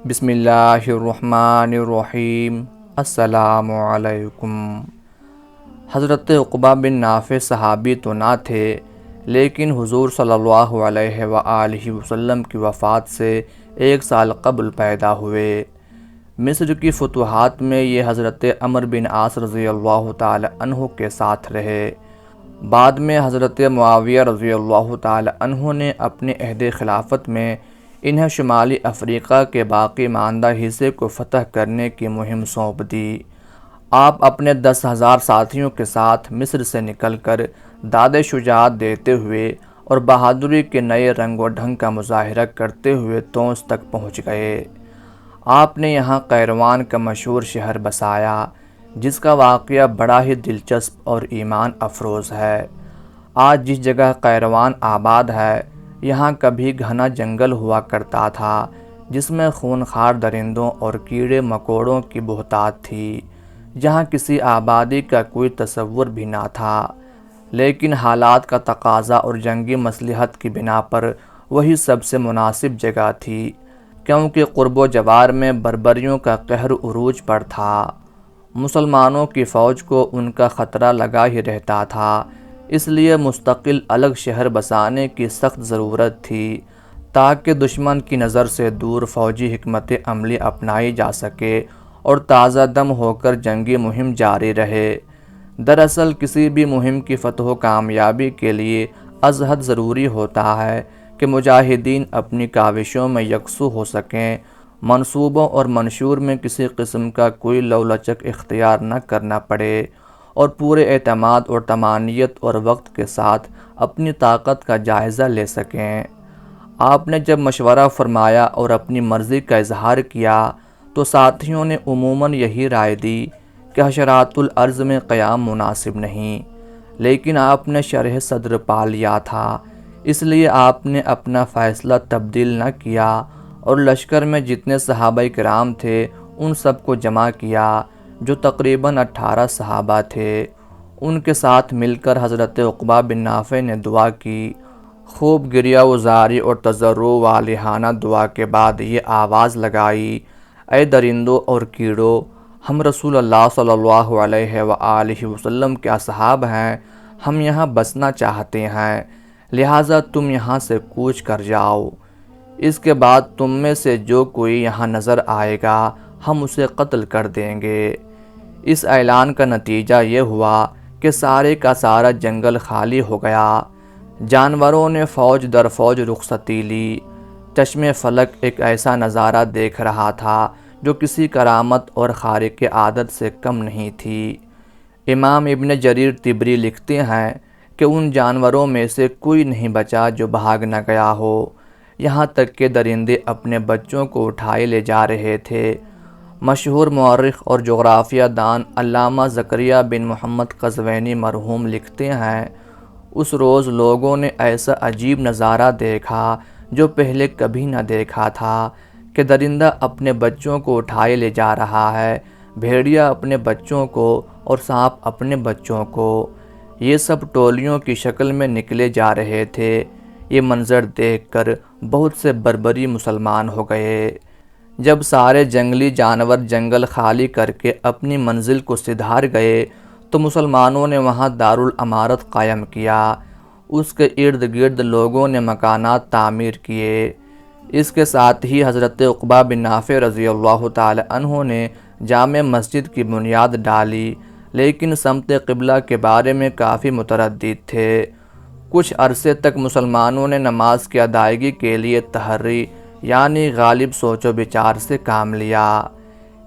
بسم اللہ الرحمن الرحیم۔ السلام علیکم۔ حضرت عقبہ بن نافع صحابی تو نہ تھے، لیکن حضور صلی اللہ علیہ وآلہ وسلم کی وفات سے 1 سال قبل پیدا ہوئے۔ مصر کی فتوحات میں یہ حضرت عمرو بن عاص رضی اللہ تعالی عنہ کے ساتھ رہے۔ بعد میں حضرت معاویہ رضی اللہ تعالی عنہ نے اپنے عہد خلافت میں انہیں شمالی افریقہ کے باقی ماندہ حصے کو فتح کرنے کی مہم سونپ دی۔ آپ اپنے 10,000 ساتھیوں کے ساتھ مصر سے نکل کر داد شجاعت دیتے ہوئے اور بہادری کے نئے رنگ و ڈھنگ کا مظاہرہ کرتے ہوئے طوس تک پہنچ گئے۔ آپ نے یہاں قیروان کا مشہور شہر بسایا، جس کا واقعہ بڑا ہی دلچسپ اور ایمان افروز ہے۔ آج جس جگہ قیروان آباد ہے، یہاں کبھی گھنا جنگل ہوا کرتا تھا، جس میں خونخوار درندوں اور کیڑے مکوڑوں کی بہتات تھی، جہاں کسی آبادی کا کوئی تصور بھی نہ تھا، لیکن حالات کا تقاضا اور جنگی مصلحت کی بنا پر وہی سب سے مناسب جگہ تھی، کیونکہ قرب و جوار میں بربریوں کا قہر عروج پر تھا۔ مسلمانوں کی فوج کو ان کا خطرہ لگا ہی رہتا تھا، اس لیے مستقل الگ شہر بسانے کی سخت ضرورت تھی، تاکہ دشمن کی نظر سے دور فوجی حکمت عملی اپنائی جا سکے اور تازہ دم ہو کر جنگی مہم جاری رہے۔ دراصل کسی بھی مہم کی فتح و کامیابی کے لیے از حد ضروری ہوتا ہے کہ مجاہدین اپنی کاوشوں میں یکسو ہو سکیں، منصوبوں اور منشور میں کسی قسم کا کوئی لولچک اختیار نہ کرنا پڑے، اور پورے اعتماد اور طمانینت اور وقت کے ساتھ اپنی طاقت کا جائزہ لے سکیں۔ آپ نے جب مشورہ فرمایا اور اپنی مرضی کا اظہار کیا تو ساتھیوں نے عموماً یہی رائے دی کہ حشرات الارض میں قیام مناسب نہیں، لیکن آپ نے شرح صدر پا لیا تھا، اس لیے آپ نے اپنا فیصلہ تبدیل نہ کیا اور لشکر میں جتنے صحابہ کرام تھے ان سب کو جمع کیا، جو تقریباً 18 صحابہ تھے۔ ان کے ساتھ مل کر حضرت عقبہ بن نافع نے دعا کی۔ خوب گریہ وزاری اور تضرع والہانہ دعا کے بعد یہ آواز لگائی، اے درندوں اور کیڑوں، ہم رسول اللہ صلی اللہ علیہ وآلہ وسلم کے اصحاب ہیں، ہم یہاں بسنا چاہتے ہیں، لہٰذا تم یہاں سے کوچ کر جاؤ۔ اس کے بعد تم میں سے جو کوئی یہاں نظر آئے گا ہم اسے قتل کر دیں گے۔ اس اعلان کا نتیجہ یہ ہوا کہ سارے کا سارا جنگل خالی ہو گیا۔ جانوروں نے فوج در فوج رخصتی لی۔ چشم فلک ایک ایسا نظارہ دیکھ رہا تھا جو کسی کرامت اور خارق عادت سے کم نہیں تھی۔ امام ابن جریر طبری لکھتے ہیں کہ ان جانوروں میں سے کوئی نہیں بچا جو بھاگ نہ گیا ہو، یہاں تک کہ درندے اپنے بچوں کو اٹھائے لے جا رہے تھے۔ مشہور مورخ اور جغرافیہ دان علامہ زکریا بن محمد قزوینی مرحوم لکھتے ہیں، اس روز لوگوں نے ایسا عجیب نظارہ دیکھا جو پہلے کبھی نہ دیکھا تھا، کہ درندہ اپنے بچوں کو اٹھائے لے جا رہا ہے، بھیڑیا اپنے بچوں کو اور سانپ اپنے بچوں کو، یہ سب ٹولیوں کی شکل میں نکلے جا رہے تھے۔ یہ منظر دیکھ کر بہت سے بربری مسلمان ہو گئے۔ جب سارے جنگلی جانور جنگل خالی کر کے اپنی منزل کو سدھار گئے تو مسلمانوں نے وہاں دارالامارت قائم کیا۔ اس کے ارد گرد لوگوں نے مکانات تعمیر کیے۔ اس کے ساتھ ہی حضرت عقبہ بن نافع رضی اللہ تعالی عنہ نے جامع مسجد کی بنیاد ڈالی، لیکن سمت قبلہ کے بارے میں کافی متردد تھے۔ کچھ عرصے تک مسلمانوں نے نماز کی ادائیگی کے لیے تحری یعنی غالب سوچ و بچار سے کام لیا۔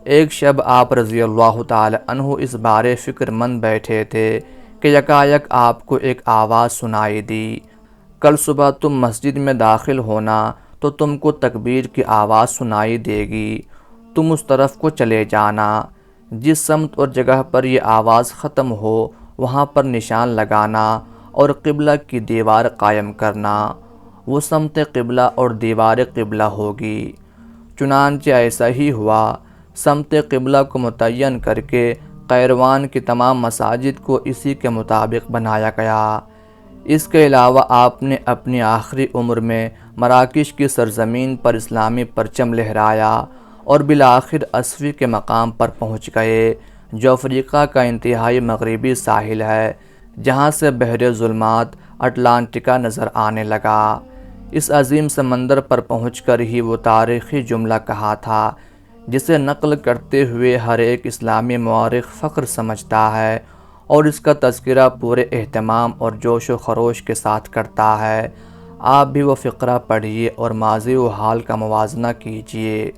ایک شب آپ رضی اللہ تعالی عنہ اس بارے فکر مند بیٹھے تھے کہ یکایک آپ کو ایک آواز سنائی دی، کل صبح تم مسجد میں داخل ہونا تو تم کو تکبیر کی آواز سنائی دے گی، تم اس طرف کو چلے جانا، جس سمت اور جگہ پر یہ آواز ختم ہو وہاں پر نشان لگانا اور قبلہ کی دیوار قائم کرنا، وہ سمت قبلہ اور دیوار قبلہ ہوگی۔ چنانچہ ایسا ہی ہوا۔ سمت قبلہ کو متعین کر کے قیروان کی تمام مساجد کو اسی کے مطابق بنایا گیا۔ اس کے علاوہ آپ نے اپنی آخری عمر میں مراکش کی سرزمین پر اسلامی پرچم لہرایا اور بالآخر اسوی کے مقام پر پہنچ گئے، جو افریقہ کا انتہائی مغربی ساحل ہے، جہاں سے بحر ظلمات اٹلانٹکا نظر آنے لگا۔ اس عظیم سمندر پر پہنچ کر ہی وہ تاریخی جملہ کہا تھا جسے نقل کرتے ہوئے ہر ایک اسلامی مورخ فخر سمجھتا ہے اور اس کا تذکرہ پورے اہتمام اور جوش و خروش کے ساتھ کرتا ہے۔ آپ بھی وہ فقرہ پڑھیے اور ماضی و حال کا موازنہ کیجیے۔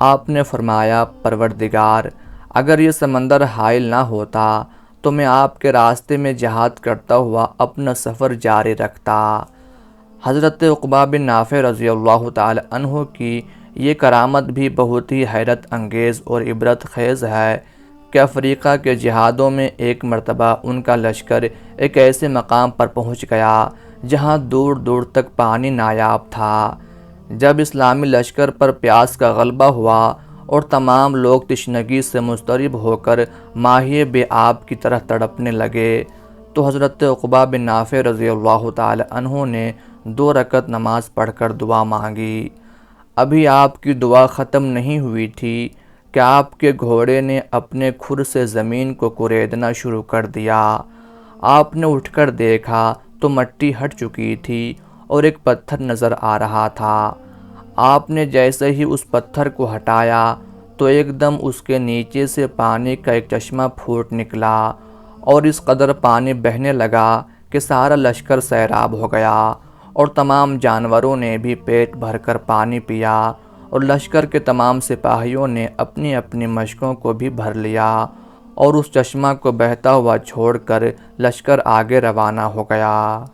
آپ نے فرمایا، پروردگار، اگر یہ سمندر حائل نہ ہوتا تو میں آپ کے راستے میں جہاد کرتا ہوا اپنا سفر جاری رکھتا۔ حضرت عقبہ بن نافع رضی اللہ تعالی عنہ کی یہ کرامت بھی بہت ہی حیرت انگیز اور عبرت خیز ہے کہ افریقہ کے جہادوں میں ایک مرتبہ ان کا لشکر ایک ایسے مقام پر پہنچ گیا جہاں دور دور تک پانی نایاب تھا۔ جب اسلامی لشکر پر پیاس کا غلبہ ہوا اور تمام لوگ تشنگی سے مضطرب ہو کر ماہی بے آب کی طرح تڑپنے لگے تو حضرت عقبہ بن نافع رضی اللہ تعالی عنہ نے 2 رکعت نماز پڑھ کر دعا مانگی۔ ابھی آپ کی دعا ختم نہیں ہوئی تھی کہ آپ کے گھوڑے نے اپنے کھر سے زمین کو کریدنا شروع کر دیا۔ آپ نے اٹھ کر دیکھا تو مٹی ہٹ چکی تھی اور ایک پتھر نظر آ رہا تھا۔ آپ نے جیسے ہی اس پتھر کو ہٹایا تو ایک دم اس کے نیچے سے پانی کا ایک چشمہ پھوٹ نکلا اور اس قدر پانی بہنے لگا کہ سارا لشکر سیراب ہو گیا اور تمام جانوروں نے بھی پیٹ بھر کر پانی پیا اور لشکر کے تمام سپاہیوں نے اپنی اپنی مشکوں کو بھی بھر لیا اور اس چشمہ کو بہتا ہوا چھوڑ کر لشکر آگے روانہ ہو گیا۔